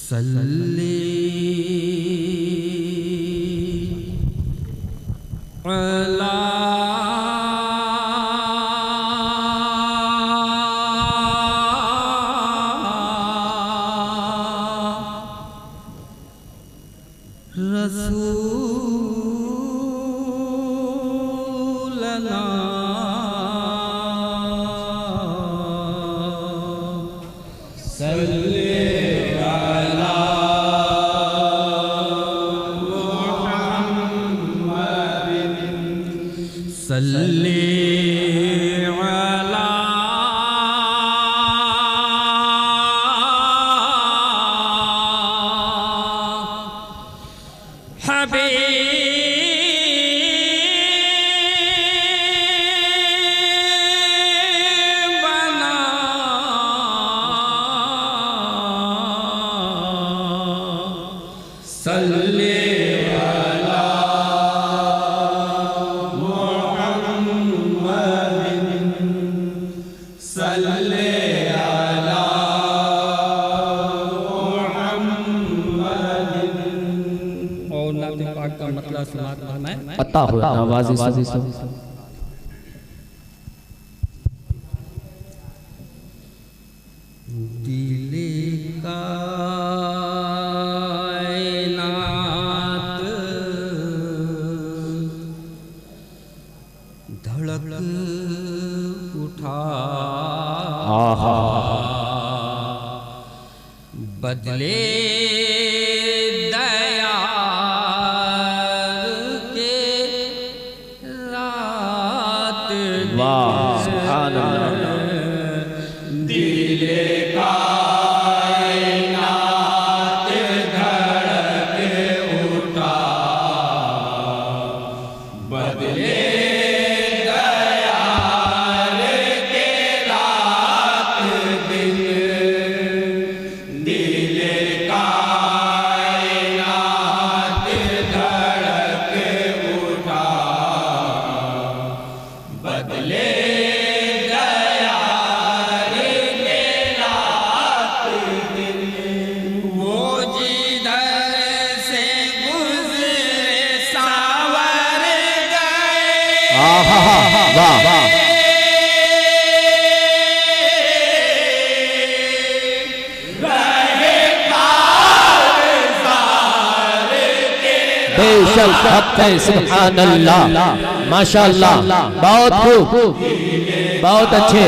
सल्ली अला रसूलना सल्ली अला मुहम्मदिन सल्ली अला हबीबना सल्ली अला मुहम्मदिन सल्ली अला मुहम्मदिन। और नाम पाक का मतलब समात फरमाए अता हुआ नवाज़ी से दिले कायनात धड़क उठा बदले दयाल के रात वाह सुभान अल्लाह। दिले कायनात धड़क उठा बदले दयाल के रात दिन दिले कायनात धड़क उठा बदले बेशक हक है सुभान अल्लाह माशाअल्लाह बहुत खूब बहुत अच्छे।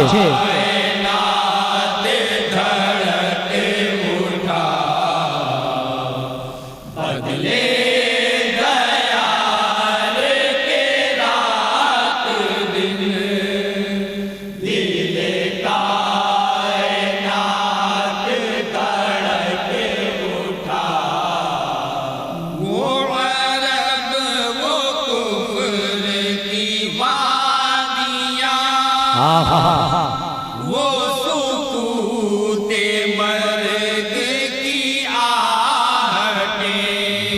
वो सुकूते मर्द की आहटें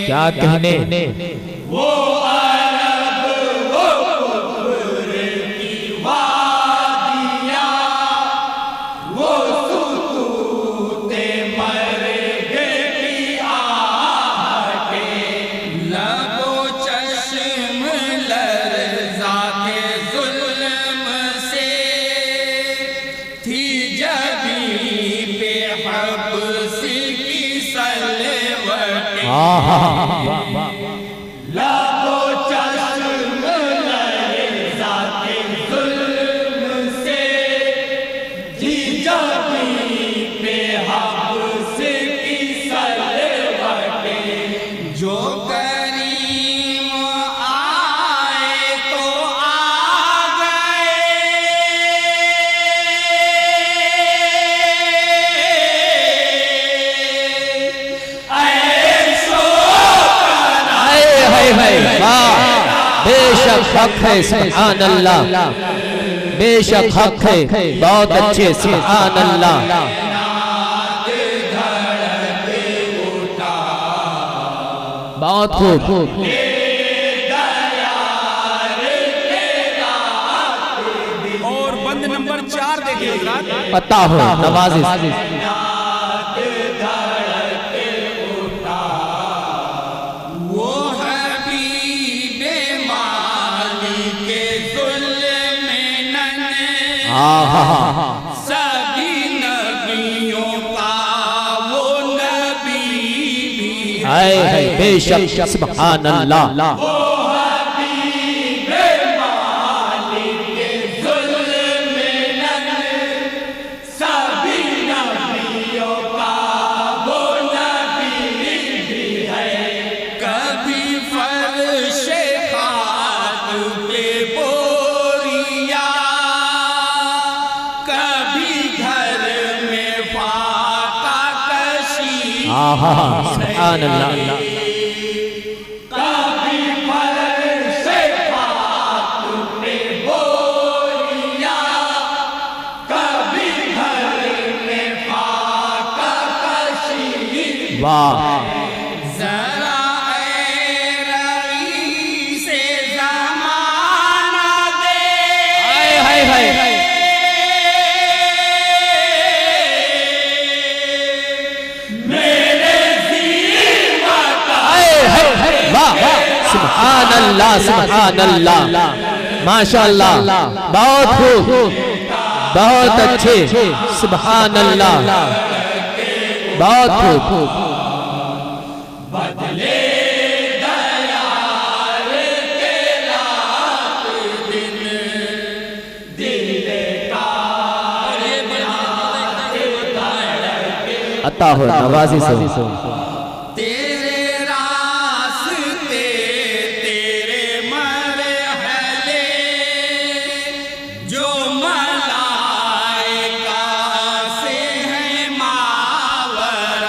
क्या कहने वो अरब वो कुफ्र की वादियाँ वो सुकूते मर्द की आहटें लबो चश्म लर्ज़ाते जुल्म से थी जबी पे हब्स की सलवटें लाखो चश्म लर्ज़ाते जुल्म से थी जबी पे हब्स की सलवटें जो करीम आए तो आ बेशक हक है सुभान अल्लाह बेशक हक है बहुत अच्छे सुभान अल्लाह। बहुत खूब और बंद नंबर 4 देखिए पता हो नवाज़ी आहा सभी नबियों का वो नबी भी हाय हाय बेशक सुभान अल्लाह सुभान अल्लाह वाह जरा से ज़माना दे हाय हाय हाय सुभान अल्लाह सुभान अल्लाह माशाअल्लाह बहुत खूब बहुत अच्छे सुभान अल्लाह बहुत खूब बदले दयाल के रात दिन दिले का अता हो नवाजी से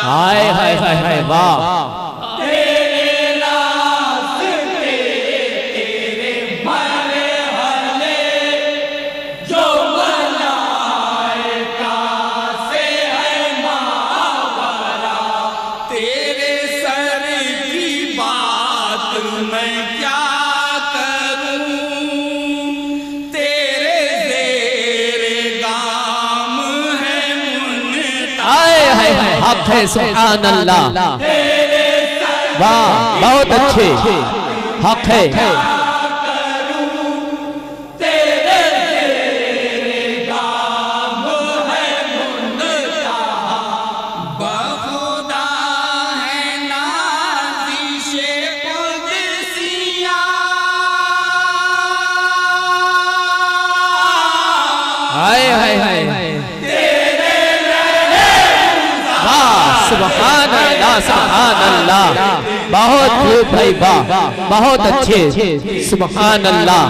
हाय हाय हाय हाय वाह तेरे रास्ते तेरे मरहले जो मलाइका से है मावरा तेरे सर की बात मैं क्या करूं तेरे ज़ेरे गाम है मुनता हाय हाय हाय हक है सुभान अल्लाह वाह बहुत अच्छे हक है हाय हाय हाय सुभान अल्लाह सुभान अल्लाह बहुत खूब भाई वाह बहुत अच्छे सुभान अल्लाह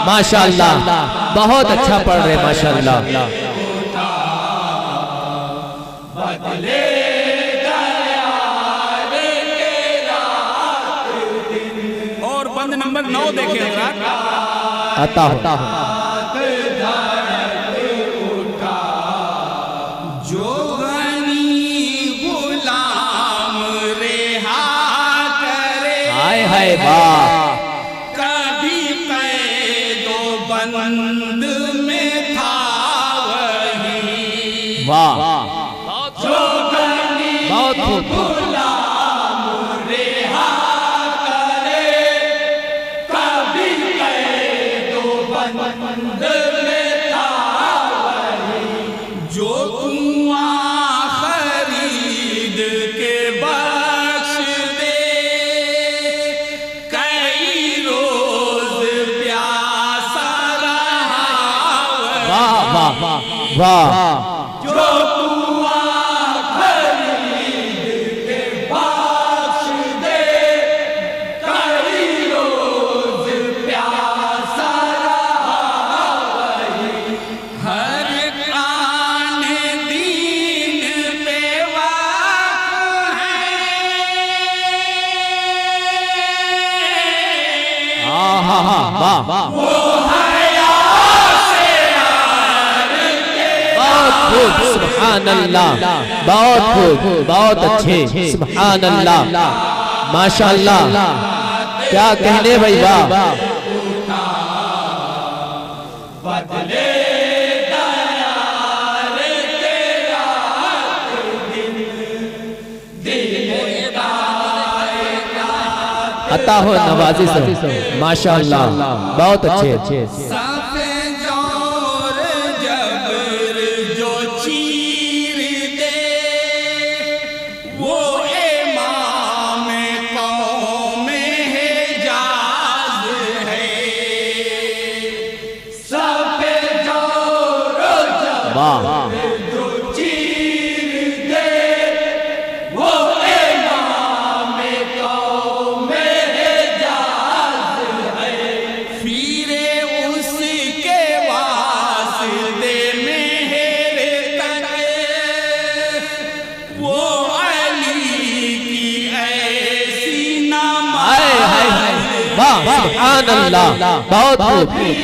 माशाअल्लाह बहुत अच्छा पढ़ रहे माशाअल्लाह और बंद नंबर 9 देखें आता हो जो हाय हाय वाह कभी कैदो बंद में था वही वाह जो बहुत खूब गुलाम रेहा करे कभी कैदो बंद में था वही जो कुआं खरीद के बख्श दे वाह जो कुआं खरीद के बख्श दे कई रोज प्यासा रहा वही हर कान दीन पे वाक़ है वाह सुभान अल्लाह बहुत खूब बहुत अच्छे सुभान अल्लाह माशाअल्लाह क्या कहने भाई वाह अता हो नवाजी से माशाअल्लाह बहुत अच्छे सफ़े जोर जब वाह सुभान अल्लाह, बहुत खूब।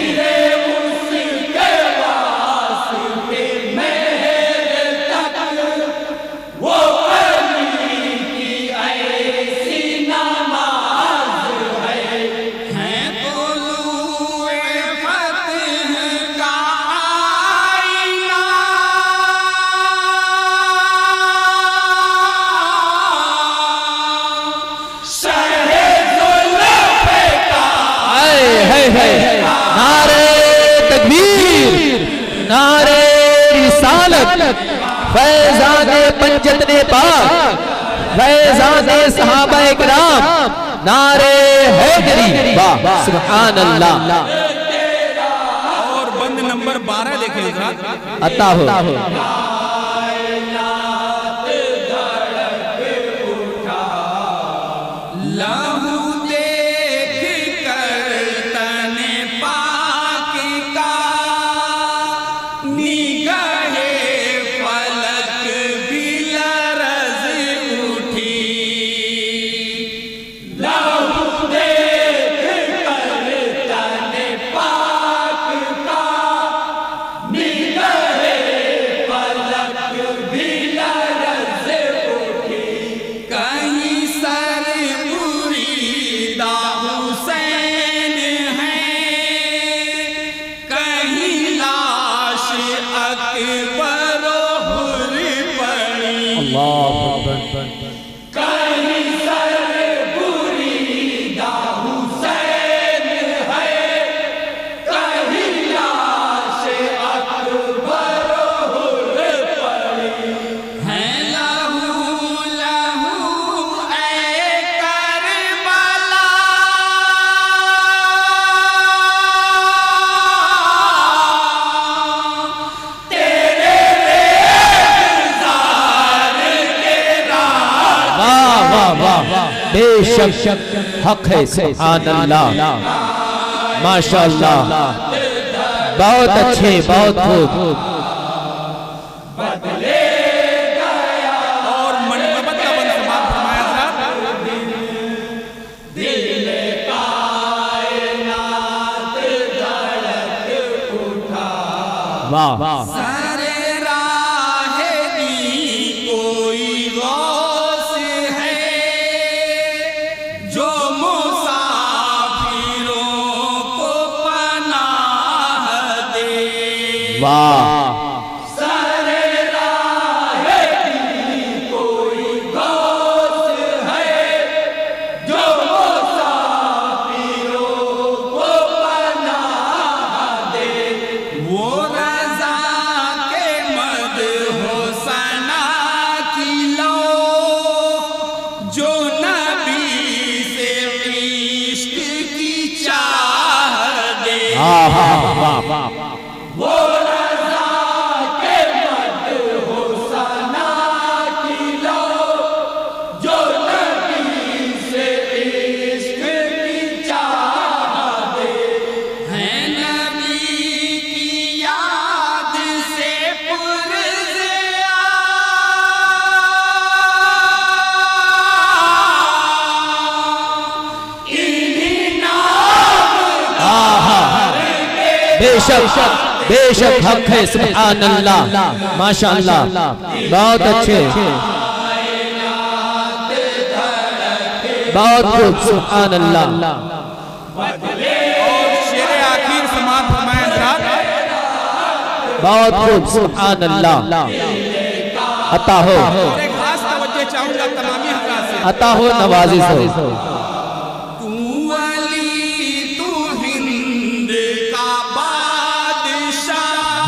नारे तकबीर, नारे रिसालत, फैज़ाने पंजतने पाक, फैज़ाने सहाबा इकराम, नारे हैदरी, वाह सुभान अल्लाह। और बंद नंबर 12 देखें हज़रात, अता हो बेशक हक है सुभान अल्लाह, माशाअल्लाह, बहुत अच्छे, बहुत खूब। और मनकबत का बंद समाप्त फरमाया था। वाह वाह बेशक बेशक हक है सुभान अल्लाह, माशाअल्लाह, बहुत अच्छे, बहुत खूब सुभान अल्लाह। और शेर आखिर समाप्त फरमाया हज़रात, बहुत खूब सुभान अल्लाह। अता हो, और एक खास तवज्जो चाहूंगा तमामी हज़रात से, अता हो, नवाजिश हो।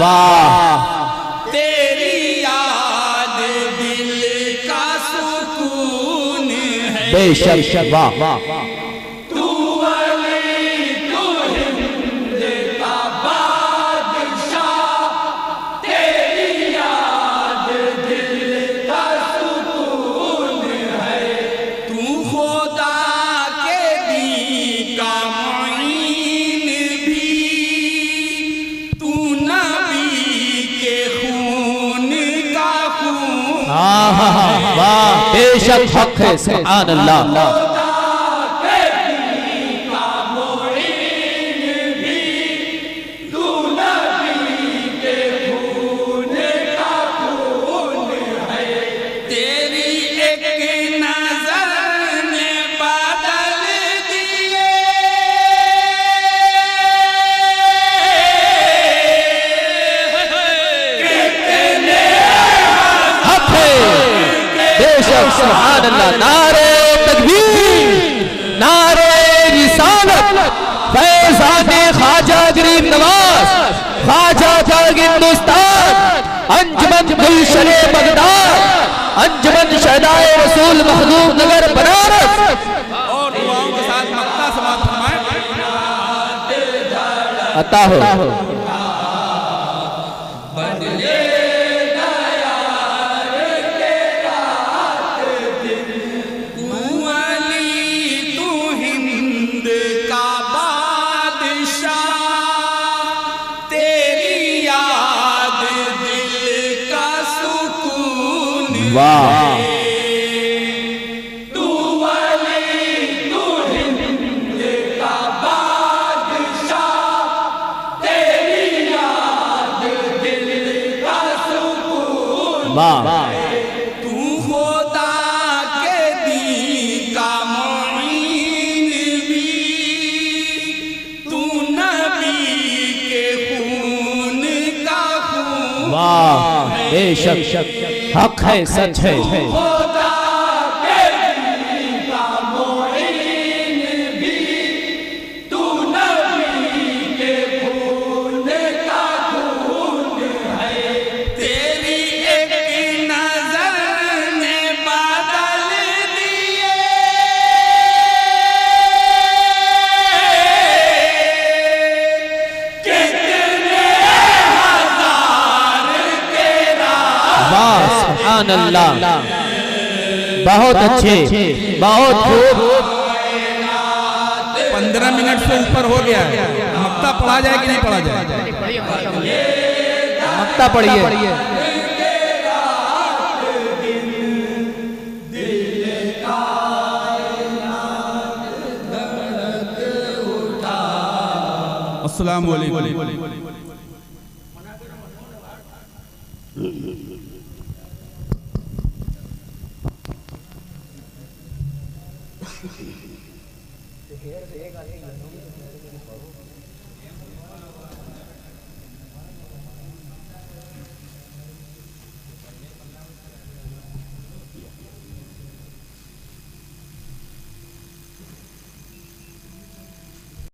वाह तेरी याद दिल का सुकून है, बेशक वाह वाह तू वली तू हिंद का बादशाह, तेरी याद दिल का सुकून है, तू खुदा के दी का मुईन भी, तू वाह बेशक हक है सुभान अल्लाह। बेशक सुभान अल्लाह। नारे तकबीर, नारे रिसालत, फैज़ाने ख्वाजा गरीब नवाज, ख्वाजा जाग हिंदुस्तान, अंजुमन गुलशने बगदाद, अंजुमन शहदाए रसूल मखदूम नगर बनारस। और दुआओं के साथ मक्ता समाप्त फरमाएं। अता हो। वाह तू वली तू हिंद का बादशाह, तेरी याद दिल का सुकून। वाह तू खुदा के दी का मुईन भी, तू नबी के खून का खून। वाह बेशक हक है, सच है। खुदा के दी का मुईन भी, तू नबी के खून का खून है। तेरी एक नजर ने बदल दिए कितने हजार के वाह सुभान अल्लाह। बहुत अच्छे, बहुत खूब। 15 मिनट से ऊपर हो गया है। मक्ता पढ़ा जाए कि नहीं पढ़ा जाए? मक्ता पढ़िए। अस्सलाम वालेकुम।